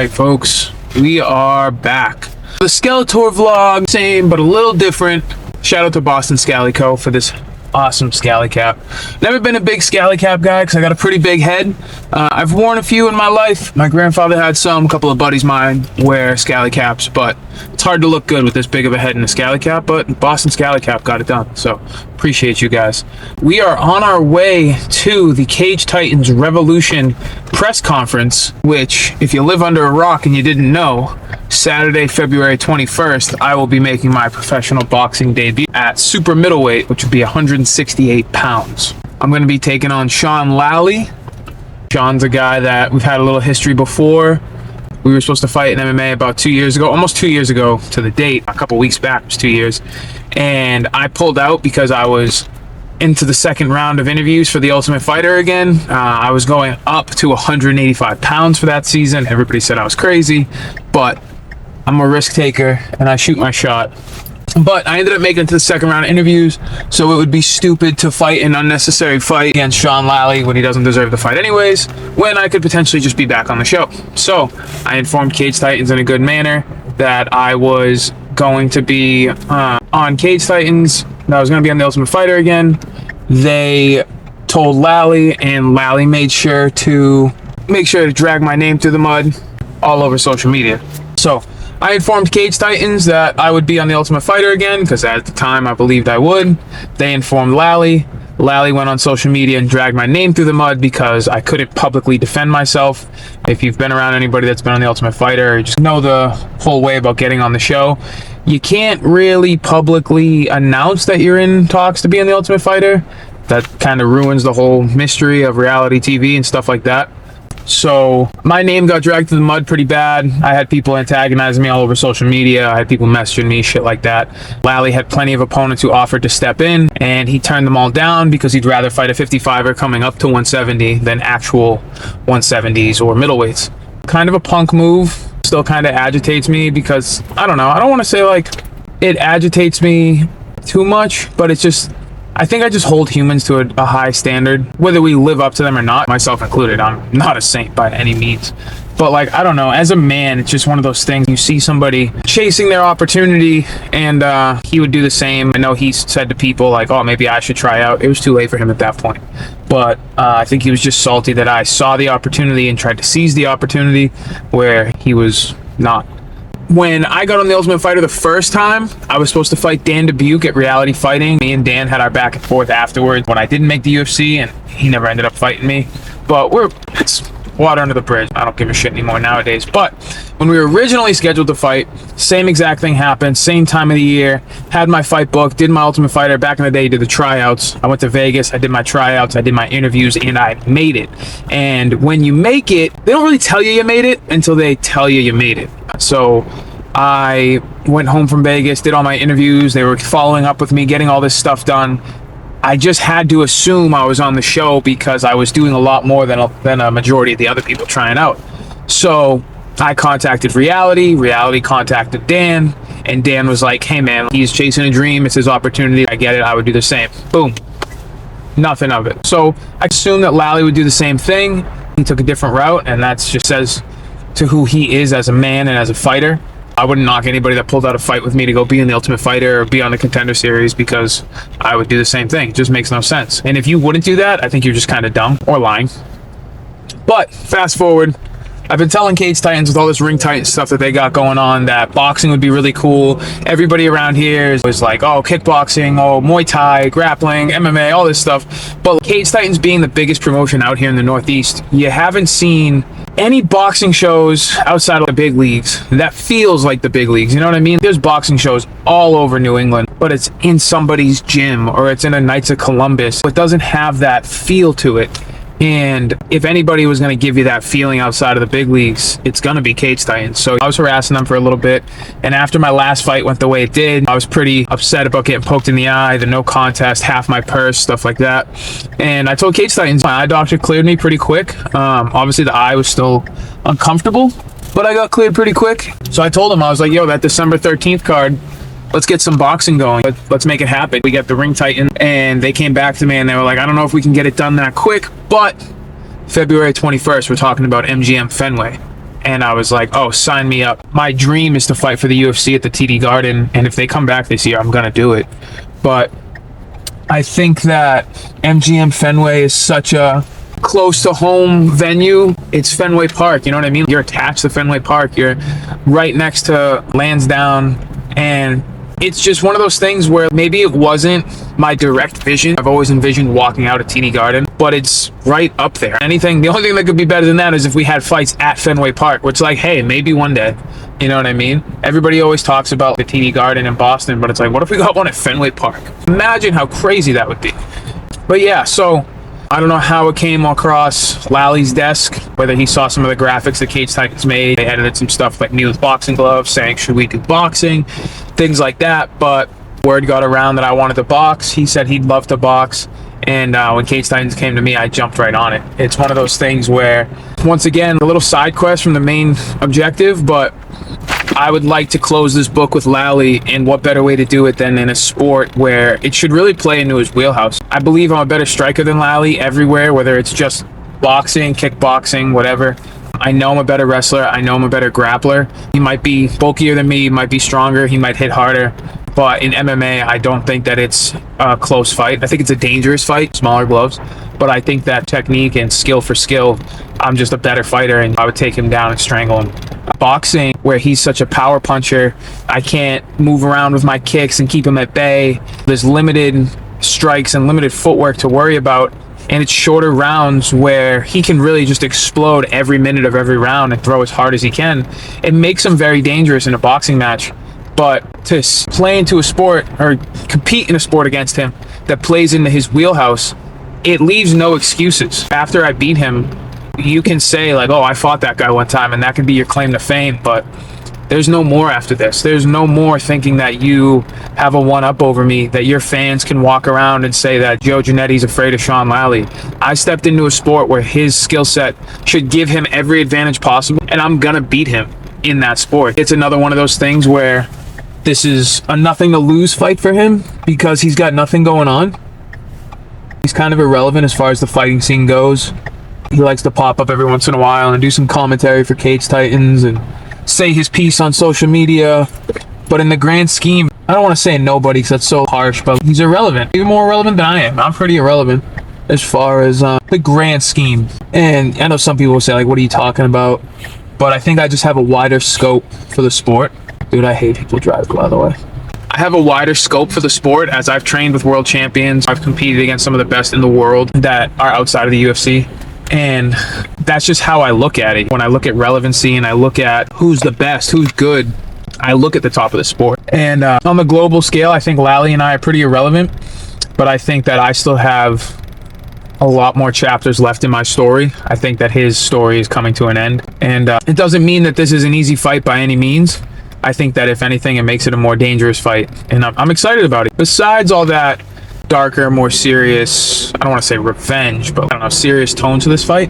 Alright folks, we are back. The Skeletor vlog, same but a little different. Shout out to Boston Scally Co. for this awesome scally cap. Never been a big scally cap guy because I got a pretty big head. I've worn a few in my life. My grandfather had some, a couple of buddies mine wear scally caps, but it's hard to look good with this big of a head in a scally cap, but Boston Scally Cap got it done, so appreciate you guys. We are on our way to the Cage Titans Revolution press conference, which, if you live under a rock and you didn't know, Saturday, February 21st, I will be making my professional boxing debut at super middleweight, which would be 168 pounds. I'm going to be taking on Sean Lally. Sean's a guy that we've had a little history before. We were supposed to fight in MMA about 2 years ago, almost 2 years ago to the date. A couple weeks back, it was 2 years. And I pulled out because I was into the second round of interviews for The Ultimate Fighter again. I was going up to 185 pounds for that season. Everybody said I was crazy, but I'm a risk taker and I shoot my shot. But I ended up making it to the second round of interviews, so it would be stupid to fight an unnecessary fight against Sean Lally when he doesn't deserve the fight anyways, when I could potentially just be back on the show. So I informed Cage Titans in a good manner that I was going to be on Cage Titans, that I was going to be on The Ultimate Fighter again. They told Lally, and Lally made sure to drag my name through the mud all over social media. So I informed Cage Titans that I would be on The Ultimate Fighter again, because at the time I believed I would. They informed Lally. Lally went on social media and dragged my name through the mud because I couldn't publicly defend myself. If you've been around anybody that's been on The Ultimate Fighter, you just know the whole way about getting on the show. You can't really publicly announce that you're in talks to be on The Ultimate Fighter. That kind of ruins the whole mystery of reality TV and stuff like that. So my name got dragged through the mud pretty bad. I had people antagonizing me all over social media. I had people messaging me, shit like that. Lally had plenty of opponents who offered to step in, and he turned them all down because he'd rather fight a 55er coming up to 170 than actual 170s or middleweights. Kind of a punk move. Still kind of agitates me because, I don't know, I don't want to say like it agitates me too much, but it's just, I think I just hold humans to a high standard, whether we live up to them or not, myself included. I'm not a saint by any means. But like, I don't know, as a man, it's just one of those things. You see somebody chasing their opportunity, and he would do the same. I know he said to people like, oh, maybe I should try out. It was too late for him at that point. But I think he was just salty that I saw the opportunity and tried to seize the opportunity where he was not. When I got on The Ultimate Fighter the first time, I was supposed to fight Dan Dubuque at Reality Fighting. Me and Dan had our back and forth afterwards when I didn't make the UFC, and he never ended up fighting me. But it's water under the bridge. I don't give a shit anymore nowadays. But when we were originally scheduled to fight, same exact thing happened, same time of the year. Had my fight booked, did my Ultimate Fighter. Back in the day, did the tryouts. I went to Vegas, I did my tryouts, I did my interviews, and I made it. And when you make it, they don't really tell you made it until they tell you made it. So I went home from Vegas, did all my interviews. They were following up with me, getting all this stuff done. I just had to assume I was on the show because I was doing a lot more than a majority of the other people trying out. So I contacted Reality. Reality contacted Dan, and Dan was like, hey man, he's chasing a dream. It's his opportunity. I get it. I would do the same. Boom. Nothing of it. So I assumed that Lally would do the same thing. He took a different route, and that just says to who he is as a man and as a fighter. I wouldn't knock anybody that pulled out a fight with me to go be in The Ultimate Fighter or be on the Contender Series, because I would do the same thing. It just makes no sense. And if you wouldn't do that, I think you're just kind of dumb or lying. But fast forward, I've been telling Cage Titans with all this Ring Titan stuff that they got going on that boxing would be really cool. Everybody around here was like, oh, kickboxing, oh, Muay Thai, grappling, MMA, all this stuff. But Cage Titans being the biggest promotion out here in the Northeast, you haven't seen any boxing shows outside of the big leagues that feels like the big leagues. You know what I mean? There's boxing shows all over New England, but it's in somebody's gym or it's in a Knights of Columbus. It doesn't have that feel to it. And if anybody was going to give you that feeling outside of the big leagues, it's going to be Cage Titans. So I was harassing them for a little bit. And after my last fight went the way it did, I was pretty upset about getting poked in the eye, the no contest, half my purse, stuff like that. And I told Cage Titans, my eye doctor cleared me pretty quick. Obviously the eye was still uncomfortable, but I got cleared pretty quick. So I told him, I was like, yo, that December 13th card, let's get some boxing going. Let's make it happen. We got the Ring Titan, and they came back to me and they were like, I don't know if we can get it done that quick, but February 21st, we're talking about MGM Fenway. and I was like, oh, sign me up. My dream is to fight for the UFC at the TD Garden, and if they come back this year, I'm gonna do it. But I think that MGM Fenway is such a close to home venue. It's Fenway Park, you know what I mean? You're attached to Fenway Park. You're right next to Lansdowne, and it's just one of those things where maybe it wasn't my direct vision. I've always envisioned walking out of TD Garden, but it's right up there. The only thing that could be better than that is if we had fights at Fenway Park, which, like, hey, maybe one day. You know what I mean? Everybody always talks about the TD Garden in Boston, but it's like, what if we got one at Fenway Park? Imagine how crazy that would be. But yeah, so I don't know how it came across Lally's desk, whether he saw some of the graphics that Cage Titans made. They edited some stuff like me with boxing gloves saying, should we do boxing? Things like that. But word got around that I wanted to box. He said he'd love to box. And when Cage Titans came to me, I jumped right on it. It's one of those things where, once again, a little side quest from the main objective, but I would like to close this book with Lally, and what better way to do it than in a sport where it should really play into his wheelhouse. I believe I'm a better striker than Lally everywhere, whether it's just boxing, kickboxing, whatever. I know I'm a better wrestler. I know I'm a better grappler. He might be bulkier than me. He might be stronger. He might hit harder. But in MMA, I don't think that it's a close fight. I think it's a dangerous fight, smaller gloves. But I think that technique and skill for skill, I'm just a better fighter, and I would take him down and strangle him. Boxing, where he's such a power puncher, I can't move around with my kicks and keep him at bay. There's limited strikes and limited footwork to worry about, and it's shorter rounds where he can really just explode every minute of every round and throw as hard as he can. It makes him very dangerous in a boxing match. But to play into a sport or compete in a sport against him that plays into his wheelhouse, it leaves no excuses. After I beat him, you can say like, oh, I fought that guy one time, and that could be your claim to fame, but there's no more after this. There's no more thinking that you have a one-up over me, that your fans can walk around and say that Joe Giannetti's afraid of Sean Lally. I stepped into a sport where his skill set should give him every advantage possible, and I'm gonna beat him in that sport. It's another one of those things where this is a nothing to lose fight for him because he's got nothing going on. He's kind of irrelevant as far as the fighting scene goes. He likes to pop up every once in a while and do some commentary for Cage Titans and say his piece on social media. But in the grand scheme, I don't want to say nobody because that's so harsh, but he's irrelevant. Even more irrelevant than I am. I'm pretty irrelevant as far as the grand scheme. And I know some people will say, like, what are you talking about? But I think I just have a wider scope for the sport. Dude, I hate people driving, by the way. I have a wider scope for the sport as I've trained with world champions. I've competed against some of the best in the world that are outside of the UFC. And that's just how I look at it. When I look at relevancy and I look at who's the best, who's good, I look at the top of the sport. And on the global scale, I think Lally and I are pretty irrelevant. But I think that I still have a lot more chapters left in my story. I think that his story is coming to an end. And it doesn't mean that this is an easy fight by any means. I think that if anything, it makes it a more dangerous fight, and I'm excited about it. Besides all that darker, more serious, I don't want to say revenge, but I don't know, serious tone to this fight,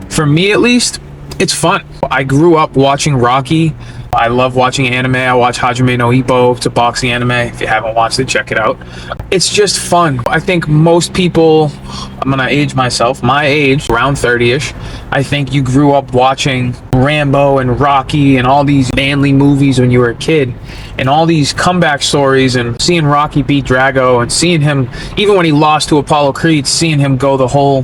for me at least, it's fun. I grew up watching Rocky. I love watching anime. I watch Hajime no Ippo. It's a boxing anime. If you haven't watched it, check it out. It's just fun. I think most people, I'm gonna age myself, my age, around 30-ish, I think you grew up watching Rambo and Rocky and all these manly movies when you were a kid, and all these comeback stories, and seeing Rocky beat Drago, and seeing him, even when he lost to Apollo Creed, seeing him go the whole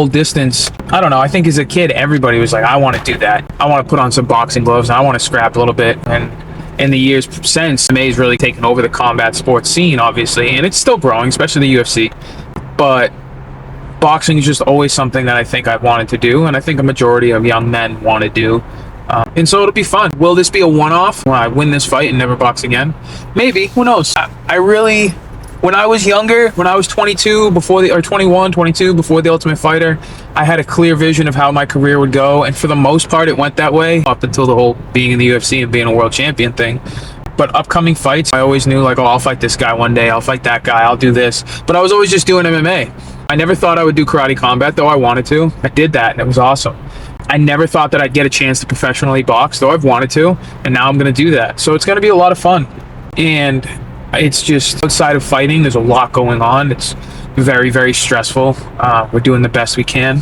distance. I don't know, I think as a kid everybody was like, I want to do that. I want to put on some boxing gloves and I want to scrap a little bit. And in the years since, MMA's really taken over the combat sports scene, obviously, and it's still growing, especially the UFC. But boxing is just always something that I think I've wanted to do, and I think a majority of young men want to do. And so it'll be fun. Will this be a one-off when I win this fight and never box again? Maybe, who knows? I really, when I was younger, when I was 22 21, 22 before the Ultimate Fighter, I had a clear vision of how my career would go, and for the most part it went that way up until the whole being in the UFC and being a world champion thing. But upcoming fights, I always knew like, oh, I'll fight this guy one day, I'll fight that guy, I'll do this. But I was always just doing MMA. I never thought I would do karate combat, though I wanted to. I did that and it was awesome. I never thought that I'd get a chance to professionally box, though I've wanted to, and now I'm going to do that. So it's going to be a lot of fun. And it's just, outside of fighting, there's a lot going on. It's very, very stressful. We're doing the best we can.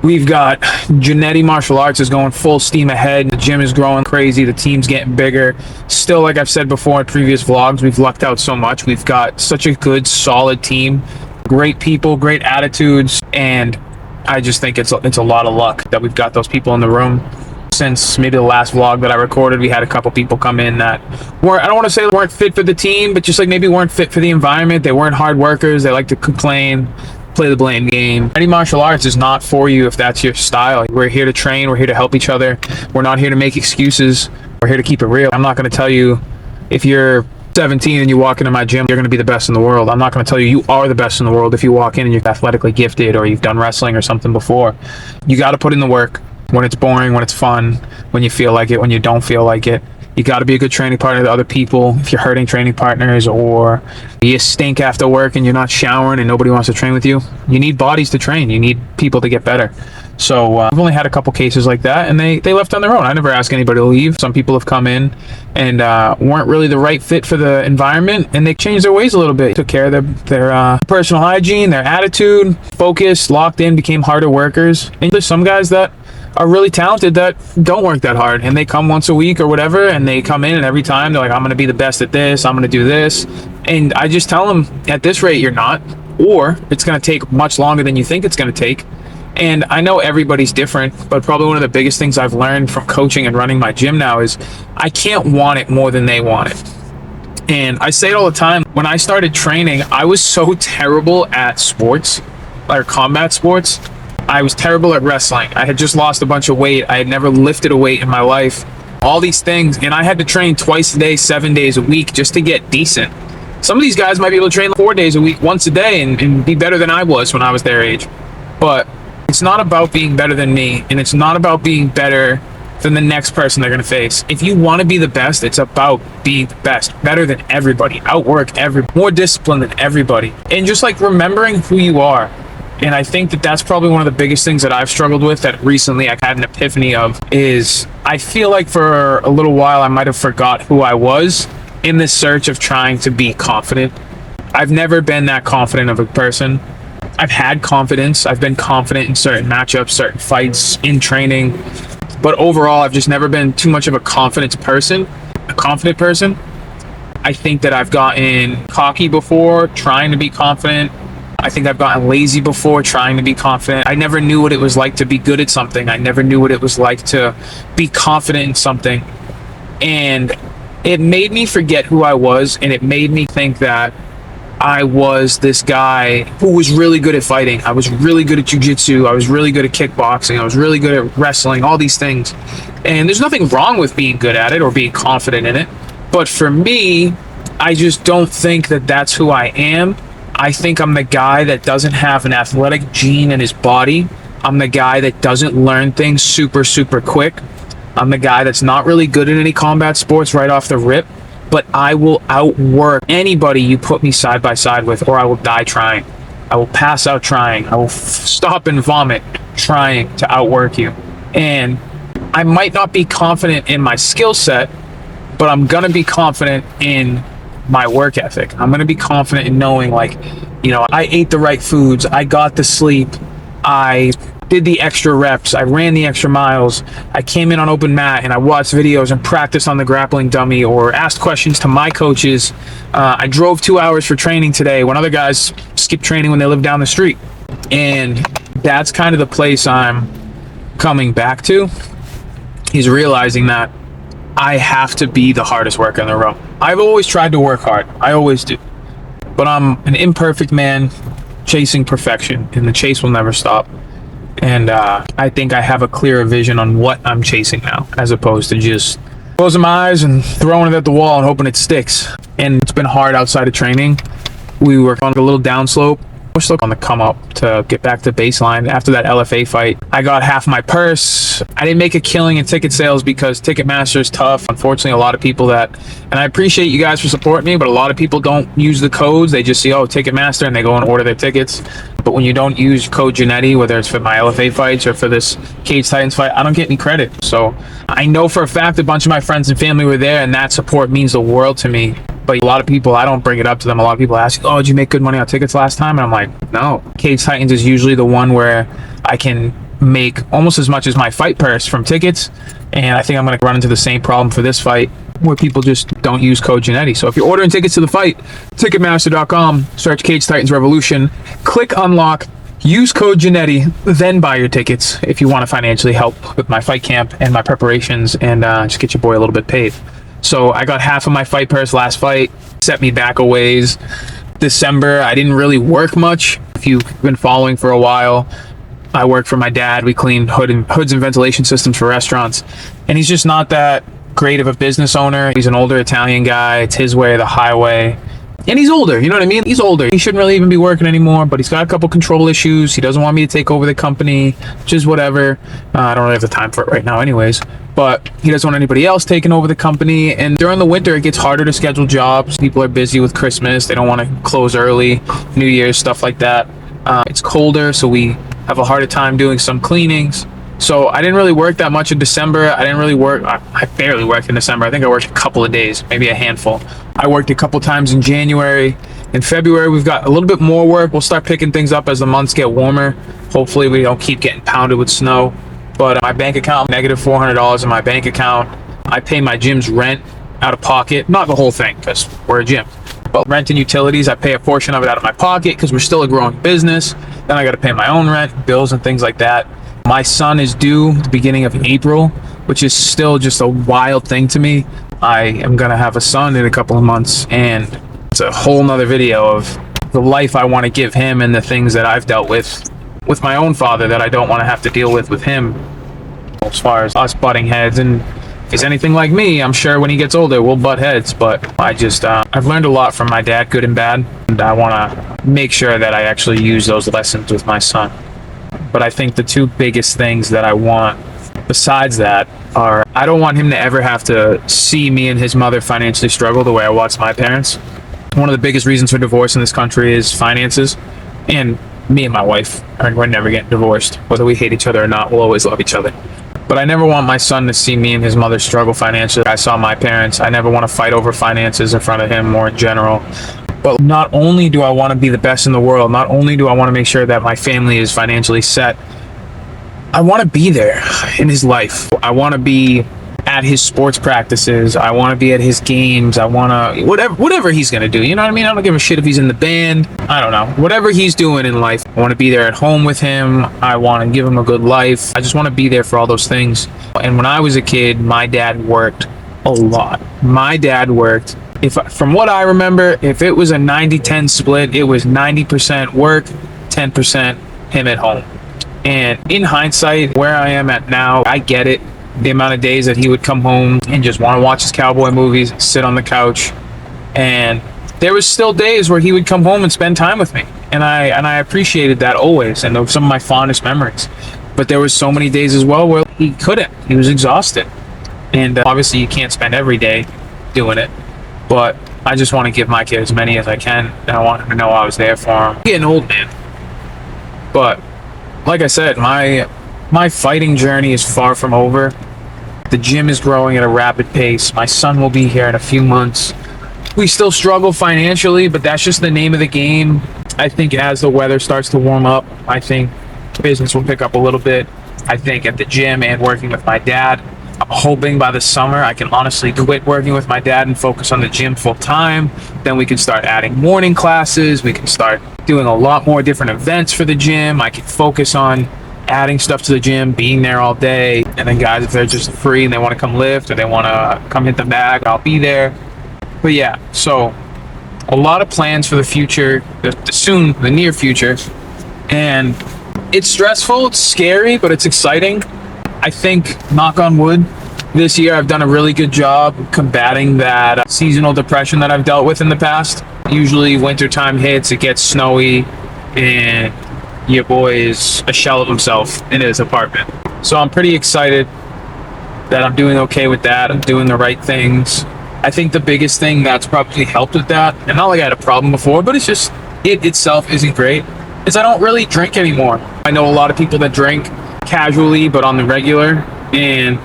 We've got Giannetti Martial Arts is going full steam ahead. The gym is growing crazy. The team's getting bigger. Still, like I've said before in previous vlogs, we've lucked out so much. We've got such a good, solid team, great people, great attitudes, and I just think it's a lot of luck that we've got those people in the room. Since maybe the last vlog that I recorded, we had a couple people come in that weren't, I don't want to say they weren't fit for the team, but just like maybe weren't fit for the environment. They weren't hard workers. They like to complain, play the blame game. Any martial arts is not for you if that's your style. We're here to train. We're here to help each other. We're not here to make excuses. We're here to keep it real. I'm not going to tell you if you're 17 and you walk into my gym, you're going to be the best in the world. I'm not going to tell you you are the best in the world if you walk in and you're athletically gifted or you've done wrestling or something before. You got to put in the work when it's boring, when it's fun, when you feel like it, when you don't feel like it. You got to be a good training partner to other people. If you're hurting training partners or you stink after work and you're not showering and nobody wants to train with you, you need bodies to train. You need people to get better. So I've only had a couple cases like that, and they left on their own. I never asked anybody to leave. Some people have come in and weren't really the right fit for the environment, and they changed their ways a little bit. Took care of their personal hygiene, their attitude, focused, locked in, became harder workers. And there's some guys that are really talented that don't work that hard, and they come once a week or whatever, and they come in and every time they're like, I'm going to be the best at this, I'm going to do this. And I just tell them, at this rate you're not, or it's going to take much longer than you think it's going to take. And I know everybody's different, but probably one of the biggest things I've learned from coaching and running my gym now is I can't want it more than they want it. And I say it all the time. When I started training, I was so terrible at sports, like combat sports. I was terrible at wrestling. I had just lost a bunch of weight. I had never lifted a weight in my life. All these things, and I had to train twice a day, 7 days a week just to get decent. Some of these guys might be able to train 4 days a week, once a day, and be better than I was when I was their age. But it's not about being better than me, and it's not about being better than the next person they're going to face. If you want to be the best, it's about being the best, better than everybody, outwork everybody, more disciplined than everybody, and just like remembering who you are. And I think that that's probably one of the biggest things that I've struggled with that recently I had an epiphany of is I feel like for a little while I might have forgot who I was in this search of trying to be confident. I've never been that confident of a person. I've had confidence. I've been confident in certain matchups, certain fights, in training. But overall, I've just never been too much of a confident person. I think that I've gotten cocky before, trying to be confident. I think I've gotten lazy before, trying to be confident. I never knew what it was like to be good at something. I never knew what it was like to be confident in something. And it made me forget who I was, and it made me think that I was this guy who was really good at fighting. I was really good at jiu-jitsu. I was really good at kickboxing. I was really good at wrestling, all these things. And there's nothing wrong with being good at it or being confident in it. But for me, I just don't think that that's who I am. I think I'm the guy that doesn't have an athletic gene in his body. I'm the guy that doesn't learn things super, super quick. I'm the guy that's not really good at any combat sports right off the rip, but I will outwork anybody you put me side by side with, or I will die trying. I will pass out trying. I will stop and vomit trying to outwork you. And I might not be confident in my skill set, but I'm going to be confident in my work ethic. I'm going to be confident in knowing, like, you know, I ate the right foods. I got the sleep. I did the extra reps. I ran the extra miles. I came in on open mat and I watched videos and practiced on the grappling dummy or asked questions to my coaches. I drove 2 hours for training today when other guys skip training when they live down the street. And that's kind of the place I'm coming back to, is realizing that I have to be the hardest worker in the room. I've always tried to work hard. I always do. But I'm an imperfect man chasing perfection, and the chase will never stop. And I think I have a clearer vision on what I'm chasing now, as opposed to just closing my eyes and throwing it at the wall and hoping it sticks. And it's been hard outside of training. We were on a little downslope. We're still on the come up to get back to baseline. After that LFA fight, I got half my purse. I didn't make a killing in ticket sales because Ticketmaster is tough. Unfortunately, a lot of people that, and I appreciate you guys for supporting me, but a lot of people don't use the codes. They just see, oh, Ticketmaster, and they go and order their tickets. But when you don't use code Giannetti, whether it's for my LFA fights or for this Cage Titans fight, I don't get any credit. So I know for a fact a bunch of my friends and family were there, and that support means the world to me. But a lot of people, I don't bring it up to them. A lot of people ask, oh, did you make good money on tickets last time? And I'm like, no. Cage Titans is usually the one where I can make almost as much as my fight purse from tickets, and I think I'm going to run into the same problem for this fight where people just don't use code Giannetti. So if you're ordering tickets to the fight, Ticketmaster.com, search Cage Titans Revolution, click unlock, use code Giannetti, then buy your tickets if you want to financially help with my fight camp and my preparations, and just get your boy a little bit paid. So I got half of my fight purse last fight, set me back a ways. December, I didn't really work much. If you've been following for a while, I worked for my dad. We cleaned hoods and ventilation systems for restaurants, and he's just not that great of a business owner. He's an older Italian guy. It's his way or the highway. And he's older, you know what I mean? He's older. He shouldn't really even be working anymore, but he's got a couple control issues. He doesn't want me to take over the company, which is whatever. I don't really have the time for it right now anyways, but he doesn't want anybody else taking over the company. And during the winter, it gets harder to schedule jobs. People are busy with Christmas. They don't want to close early, New Year's, stuff like that. It's colder, so we have a harder time doing some cleanings. So I didn't really work that much in December. I didn't really work. I barely worked in December. I think I worked a couple of days, maybe a handful. I worked a couple times in January. In February, we've got a little bit more work. We'll start picking things up as the months get warmer. Hopefully we don't keep getting pounded with snow. But my bank account, negative $400 in my bank account. I pay my gym's rent out of pocket. Not the whole thing, because we're a gym. But rent and utilities, I pay a portion of it out of my pocket because we're still a growing business. Then I got to pay my own rent, bills, and things like that. My son is due at the beginning of April, which is still just a wild thing to me. I am going to have a son in a couple of months, and it's a whole nother video of the life I want to give him and the things that I've dealt with my own father that I don't want to have to deal with him, as far as us butting heads. And if he's anything like me, I'm sure when he gets older we'll butt heads. But I've learned a lot from my dad, good and bad, and I want to make sure that I actually use those lessons with my son. But I think the two biggest things that I want besides that are, I don't want him to ever have to see me and his mother financially struggle the way I watched my parents. One of the biggest reasons for divorce in this country is finances, and me and my wife, we're never getting divorced. Whether we hate each other or not, we'll always love each other. But I never want my son to see me and his mother struggle financially. I saw my parents. I never want to fight over finances in front of him or in general. But not only do I want to be the best in the world, not only do I want to make sure that my family is financially set, I want to be there in his life. I want to be at his sports practices. I want to be at his games. I want to, whatever he's going to do. You know what I mean? I don't give a shit if he's in the band. I don't know. Whatever he's doing in life, I want to be there at home with him. I want to give him a good life. I just want to be there for all those things. And when I was a kid, my dad worked a lot. My dad worked. From what I remember, if it was a 90-10 split, it was 90% work, 10% him at home. And in hindsight, where I am at now, I get it. The amount of days that he would come home and just want to watch his cowboy movies, sit on the couch. And there was still days where he would come home and spend time with me. And I appreciated that always. And those are some of my fondest memories. But there was so many days as well where he couldn't. He was exhausted. And obviously you can't spend every day doing it. But I just want to give my kid as many as I can, and I want him to know I was there for him. I'm getting old, man. But like I said, my fighting journey is far from over. The gym is growing at a rapid pace. My son will be here in a few months. We still struggle financially, but that's just the name of the game. I think as the weather starts to warm up, I think business will pick up a little bit. I think at the gym and working with my dad, I'm hoping by the summer I can honestly quit working with my dad and focus on the gym full time. Then we can start adding morning classes. We can start doing a lot more different events for the gym. I can focus on adding stuff to the gym, being there all day. And then guys, if they're just free and they want to come lift or they want to come hit the bag, I'll be there. But yeah, so a lot of plans for the future, the near future. And it's stressful, it's scary, but it's exciting. I think, knock on wood, this year I've done a really good job combating that seasonal depression that I've dealt with in the past. Usually wintertime hits, it gets snowy, and your boy is a shell of himself in his apartment. So I'm pretty excited that I'm doing okay with that. I'm doing the right things. I think the biggest thing that's probably helped with that, and not like I had a problem before, but it's just, it itself isn't great, is I don't really drink anymore. I know a lot of people that drink casually but on the regular, and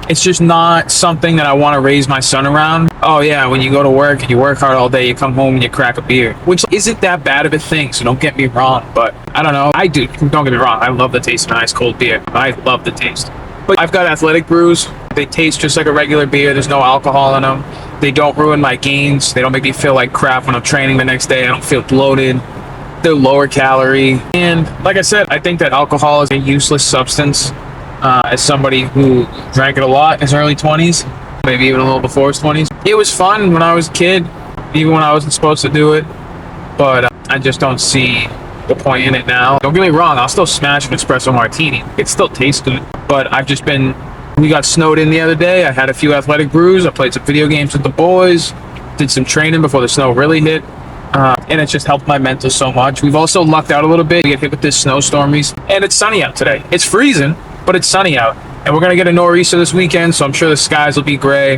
It's just not something that I want to raise my son around. Oh yeah, when you go to work and you work hard all day, you come home and you crack a beer, which isn't that bad of a thing, so don't get me wrong. But I don't know, I do, don't get me wrong, I love the taste of an ice cold beer. I love the taste. But I've got athletic brews. They taste just like a regular beer. There's no alcohol in them. They don't ruin my gains. They don't make me feel like crap when I'm training the next day. I don't feel bloated. They're lower calorie. And like I said, I think that alcohol is a useless substance. As somebody who drank it a lot in his early 20s, maybe even a little before his 20s. It was fun when I was a kid, even when I wasn't supposed to do it. But I just don't see the point in it now. Don't get me wrong, I'll still smash an espresso martini. It still tastes good. But I've just been, we got snowed in the other day. I had a few athletic brews. I played some video games with the boys, did some training before the snow really hit. And it's just helped my mental so much. We've also lucked out a little bit. We get hit with this snowstorm, and it's sunny out today. It's freezing, but it's sunny out. And we're going to get a nor'easter this weekend, so I'm sure the skies will be gray.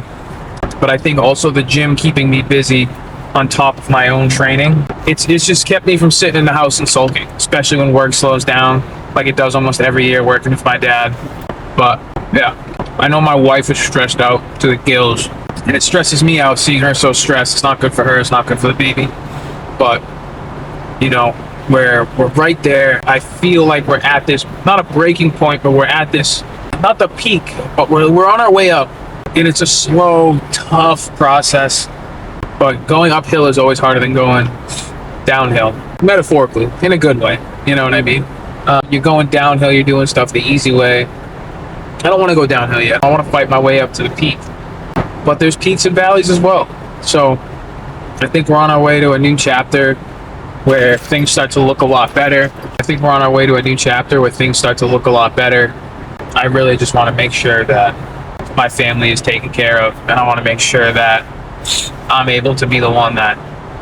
But I think also the gym keeping me busy on top of my own training, it's just kept me from sitting in the house and sulking, especially when work slows down, like it does almost every year working with my dad. But yeah, I know my wife is stressed out to the gills, and it stresses me out seeing her so stressed. It's not good for her. It's not good for the baby. But, you know, we're right there. I feel like we're at this, not a breaking point, but we're at this, not the peak, but we're on our way up. And it's a slow, tough process. But going uphill is always harder than going downhill, metaphorically, in a good way. You know what I mean? You're going downhill, you're doing stuff the easy way. I don't want to go downhill yet. I want to fight my way up to the peak. But there's peaks and valleys as well. So I think we're on our way to a new chapter where things start to look a lot better. I think we're on our way to a new chapter where things start to look a lot better. I really just want to make sure that my family is taken care of, and I want to make sure that I'm able to be the one that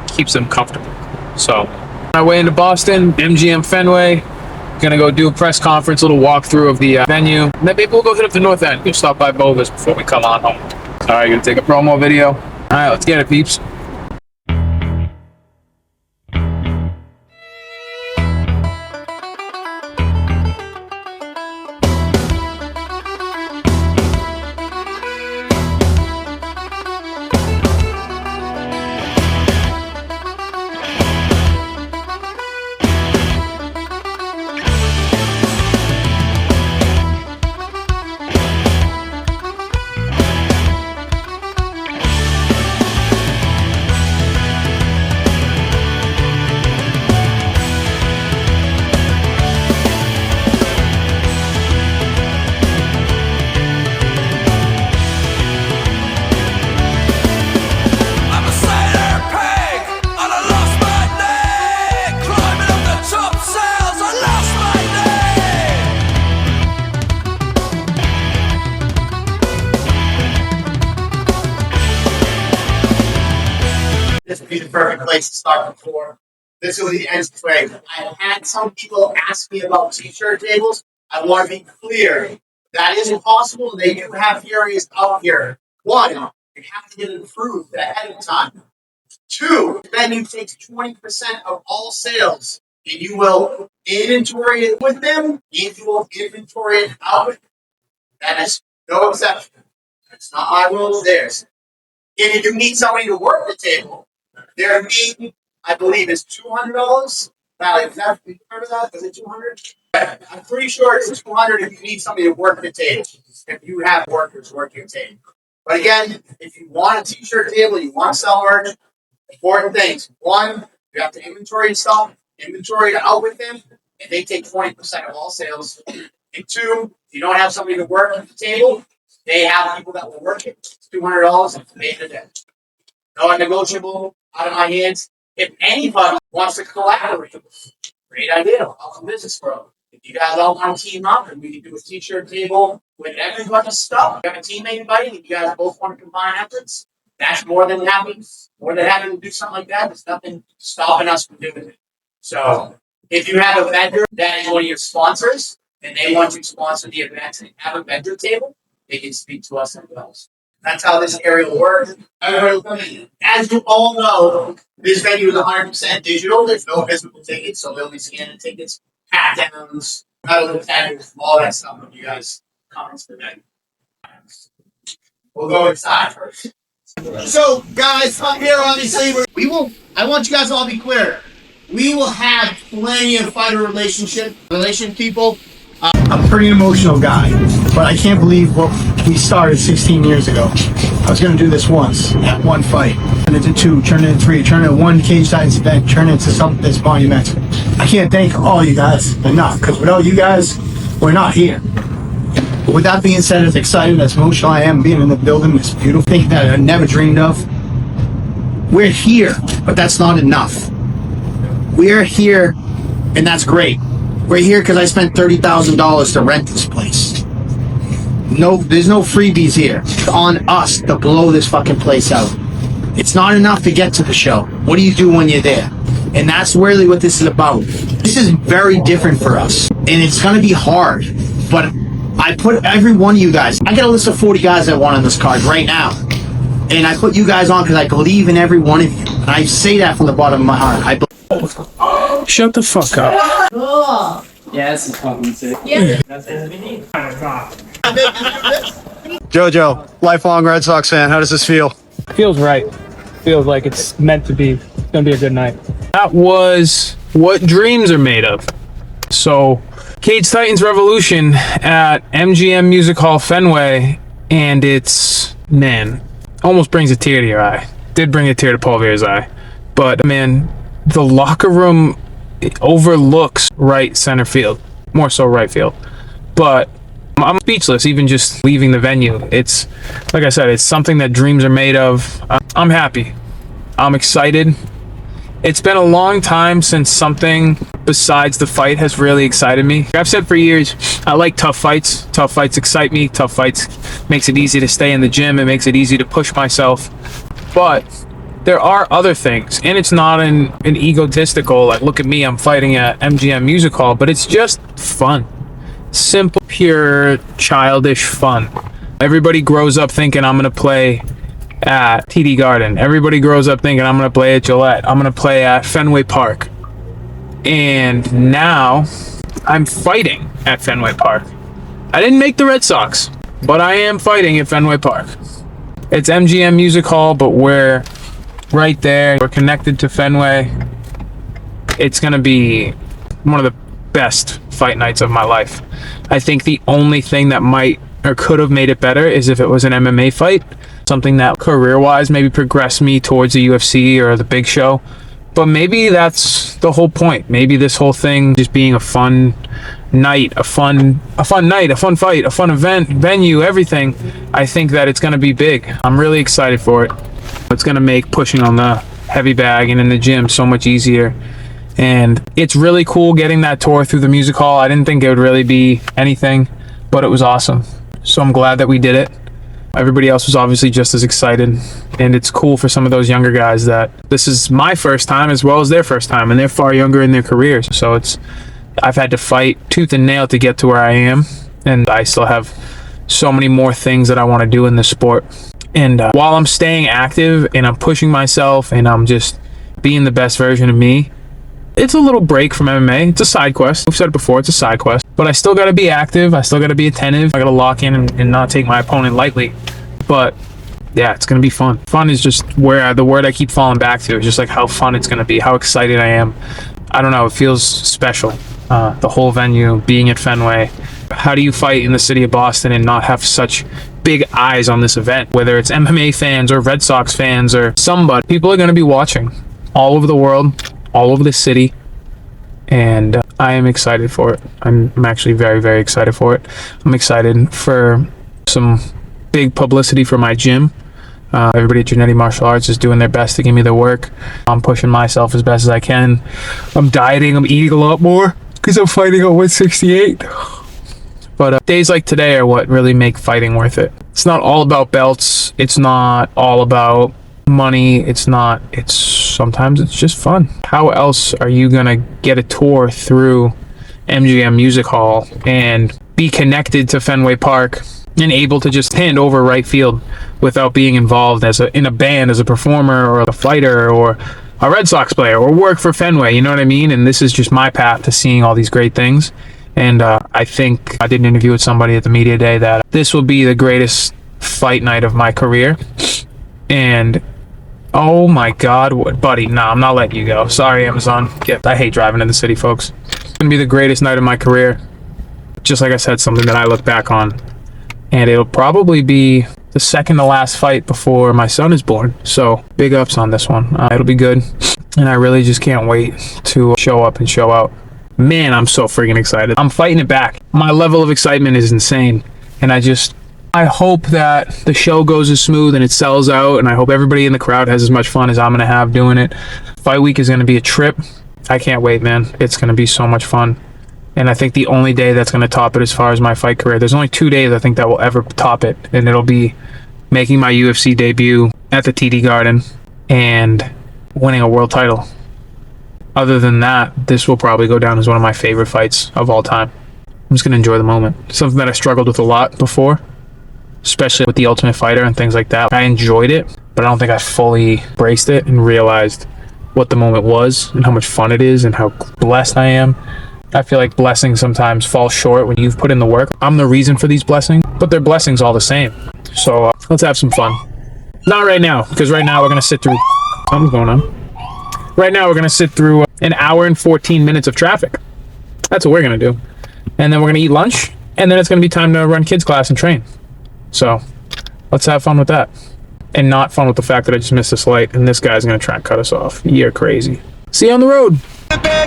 keeps them comfortable. So, on our way into Boston, MGM Fenway, gonna go do a press conference, a little walkthrough of the venue, and then maybe we'll go hit up the north end. We'll stop by Bova's before we come on home. All right, gonna take a promo video. All right, let's get it, peeps. This would be the perfect place to start before. This will be the end way. I've had some people ask me about t-shirt tables. I want to be clear. That is impossible. They do have areas out here. One, you have to get it approved ahead of time. Two, the venue takes 20% of all sales. And you will inventory it with them, and you will inventory it out with them. That is no exception. It's not my rules, theirs. If you need somebody to work the table, their fee, I believe, is $200. Valerie, is that, you remember that? Is it $200? I'm pretty sure it's $200 if you need somebody to work the table. If you have workers working the table. But again, if you want a t-shirt table, you want to sell merch, important things. One, you have to inventory and stuff, inventory it out with them, and they take 20% of all sales. And two, if you don't have somebody to work at the table, they have people that will work it. It's $200 and it's made a day. No negotiable, out of my hands. If anybody wants to collaborate, great idea. I'll come business bro. If you guys all want to team up and we can do a t-shirt table with everybody's stuff, you have a team anybody, and you guys both want to combine efforts, that's more than happy to do something like that. There's nothing stopping us from doing it. So if you have a vendor that is one of your sponsors and they want to sponsor the event and have a vendor table, they can speak to us themselves. That's how this area will work. As you all know, this venue is 100% digital. There's no physical tickets, so they'll be scanning tickets, pat-downs, metal detectors, all that stuff. When you guys comments today. We'll go inside first. So, guys, up here, obviously, I want you guys to all be clear. We will have plenty of fighter relation people. I'm a pretty emotional guy, but I can't believe what we started 16 years ago. I was going to do this once, at one fight. Turn into two, turn into three, turn into one Cage Titans event, turn into something that's monumental. I can't thank all you guys enough, because without you guys, we're not here. But with that being said, as excited, as emotional I am being in the building, this beautiful thing that I never dreamed of, we're here, but that's not enough. We're here, and that's great. We're here because I spent $30,000 to rent this place. No, there's no freebies here. It's on us to blow this fucking place out. It's not enough to get to the show. What do you do when you're there? And that's really what this is about. This is very different for us, and it's gonna be hard, but I put every one of you guys, I got a list of 40 guys that want on this card right now. And I put you guys on because I believe in every one of you. And I say that from the bottom of my heart. Shut the fuck up. Cool. Yeah, this is fucking sick. Yeah. That's what we need. Jojo, lifelong Red Sox fan. How does this feel? Feels right. Feels like it's meant to be. It's gonna be a good night. That was what dreams are made of. So, Cage Titans Revolution at MGM Music Hall Fenway, and it's, man, almost brings a tear to your eye. Did bring a tear to Paul Veer's eye. But, man, the locker room overlooks right center field. More so right field. But I'm speechless even just leaving the venue. It's, like I said, it's something that dreams are made of. I'm happy. I'm excited. It's been a long time since something besides the fight has really excited me. I've said for years, I like tough fights. Tough fights excite me. Tough fights makes it easy to stay in the gym. It makes it easy to push myself. But there are other things, and it's not an egotistical, like, look at me, I'm fighting at MGM Music Hall, but it's just fun. Simple, pure, childish fun. Everybody grows up thinking I'm gonna play at TD Garden. Everybody grows up thinking I'm gonna play at Gillette. I'm gonna play at Fenway Park. And now I'm fighting at Fenway Park. I didn't make the Red Sox, but I am fighting at Fenway Park. It's MGM Music Hall, but we're right there. We're connected to Fenway. It's gonna be one of the best fight nights of my life. I think the only thing that might or could have made it better is if it was an MMA fight, something that career-wise maybe progressed me towards the UFC or the big show. But maybe that's the whole point. Maybe this whole thing just being a fun night, a fun night, a fun fight, a fun event, venue, everything. I think that it's going to be big. I'm really excited for it. It's going to make pushing on the heavy bag and in the gym so much easier. And it's really cool getting that tour through the music hall. I didn't think it would really be anything, but it was awesome. So I'm glad that we did it. Everybody else was obviously just as excited, and it's cool for some of those younger guys that this is my first time as well as their first time, and they're far younger in their careers. So I've had to fight tooth and nail to get to where I am, and I still have so many more things that I want to do in this sport. And while I'm staying active and I'm pushing myself and I'm just being the best version of me, it's a little break from MMA. It's a side quest. We've said it before, it's a side quest. But I still got to be active. I still got to be attentive. I got to lock in and not take my opponent lightly. But yeah, it's going to be fun. Fun is just where the word I keep falling back to. It's just like how fun it's going to be, how excited I am. I don't know, it feels special. The whole venue, being at Fenway. How do you fight in the city of Boston and not have such big eyes on this event? Whether it's MMA fans or Red Sox fans or somebody, people are going to be watching all over the world, all over the city, and I am excited for it. I'm actually very, very excited for it. I'm excited for some big publicity for my gym. Everybody at Giannetti Martial Arts is doing their best to give me the work. I'm pushing myself as best as I can. I'm dieting, I'm eating a lot more because I'm fighting at 168. But days like today are what really make fighting worth it. It's not all about belts. It's not all about money. Sometimes it's just fun. How else are you gonna get a tour through MGM Music Hall and be connected to Fenway Park and able to just hand over right field without being involved in a band as a performer or a fighter or a Red Sox player or work for Fenway, you know what I mean? And this is just my path to seeing all these great things. And I think I did an interview with somebody at the media day that this will be the greatest fight night of my career. And oh my God, what, buddy? Nah, I'm not letting you go. Sorry, Amazon. I hate driving in the city, folks. It's gonna be the greatest night of my career. Just like I said, something that I look back on. And it'll probably be the second to last fight before my son is born. So big ups on this one. It'll be good. And I really just can't wait to show up and show out. Man, I'm so freaking excited. I'm fighting it back. My level of excitement is insane. And I hope that the show goes as smooth and it sells out. And I hope everybody in the crowd has as much fun as I'm going to have doing it. Fight week is going to be a trip. I can't wait, man. It's going to be so much fun. And I think the only day that's going to top it as far as my fight career, there's only 2 days I think that will ever top it. And it'll be making my UFC debut at the TD Garden and winning a world title. Other than that, this will probably go down as one of my favorite fights of all time. I'm just going to enjoy the moment. Something that I struggled with a lot before, especially with The Ultimate Fighter and things like that. I enjoyed it, but I don't think I fully embraced it and realized what the moment was and how much fun it is and how blessed I am. I feel like blessings sometimes fall short when you've put in the work. I'm the reason for these blessings, but they're blessings all the same. So let's have some fun. Not right now, because right now we're going to sit through... Something's going on. Right now we're going to sit through an hour and 14 minutes of traffic. That's what we're going to do. And then we're going to eat lunch, and then it's going to be time to run kids class and train. So let's have fun with that. And not fun with the fact that I just missed this light, and this guy's going to try and cut us off. You're crazy. See you on the road.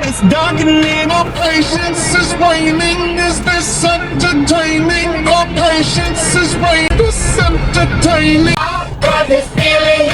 It's darkening, our patience is waning. Is this entertaining? Our patience is waning. This entertaining. I've got this feeling.